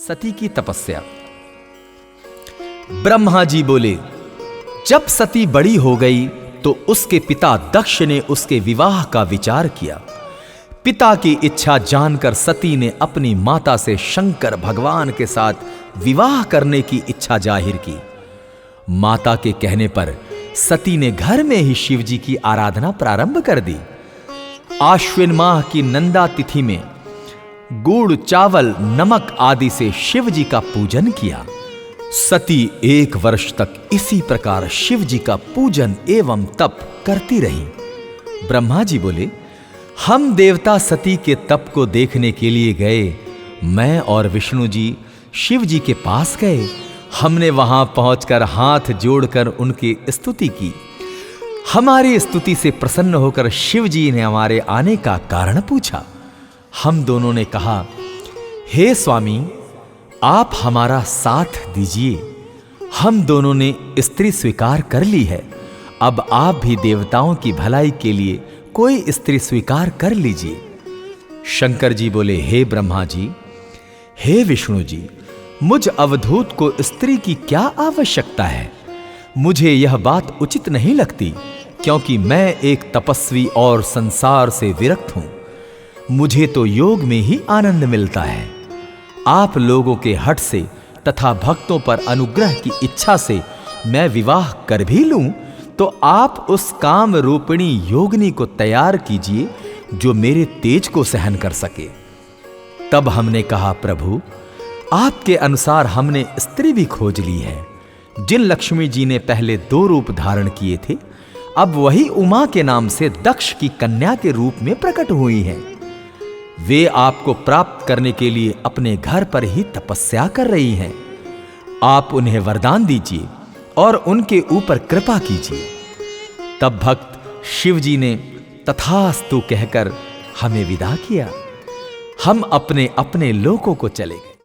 सती की तपस्या। ब्रह्मा जी बोले, जब सती बड़ी हो गई तो उसके पिता दक्ष ने उसके विवाह का विचार किया। पिता की इच्छा जानकर सती ने अपनी माता से शंकर भगवान के साथ विवाह करने की इच्छा जाहिर की। माता के कहने पर सती ने घर में ही शिव जी की आराधना प्रारंभ कर दी। आश्विन माह की नंदा तिथि में गुड़, चावल, नमक आदि से शिव जी का पूजन किया। सती 1 वर्ष तक इसी प्रकार शिव जी का पूजन एवं तप करती रही। ब्रह्मा जी बोले, हम देवता सती के तप को देखने के लिए गए। मैं और विष्णु जी शिव जी के पास गए। हमने वहां पहुंचकर हाथ जोड़कर उनकी स्तुति की। हमारी स्तुति से प्रसन्न होकर शिव जी ने हमारे आने का कारण पूछा। हम दोनों ने कहा, हे स्वामी, आप हमारा साथ दीजिए। हम दोनों ने स्त्री स्वीकार कर ली है। अब आप भी देवताओं की भलाई के लिए कोई स्त्री स्वीकार कर लीजिए। शंकर जी बोले, हे ब्रह्मा जी, हे विष्णु जी, मुझ अवधूत को स्त्री की क्या आवश्यकता है? मुझे यह बात उचित नहीं लगती, क्योंकि मैं एक तपस्वी और संसार से विरक्त हूं। मुझे तो योग में ही आनंद मिलता है। आप लोगों के हठ से तथा भक्तों पर अनुग्रह की इच्छा से मैं विवाह कर भी लूं, तो आप उस काम रूपिणी योगिनी को तैयार कीजिए जो मेरे तेज को सहन कर सके। तब हमने कहा, प्रभु, आपके अनुसार हमने स्त्री भी खोज ली है। जिन लक्ष्मी जी ने पहले 2 रूप धारण किए थे, अब वही उमा के नाम से दक्ष की कन्या के रूप में प्रकट हुई हैं। वे आपको प्राप्त करने के लिए अपने घर पर ही तपस्या कर रही हैं। आप उन्हें वरदान दीजिए और उनके ऊपर कृपा कीजिए। तब भक्त शिव जी ने तथास्तु कहकर हमें विदा किया। हम अपने अपने लोकों को चले गए।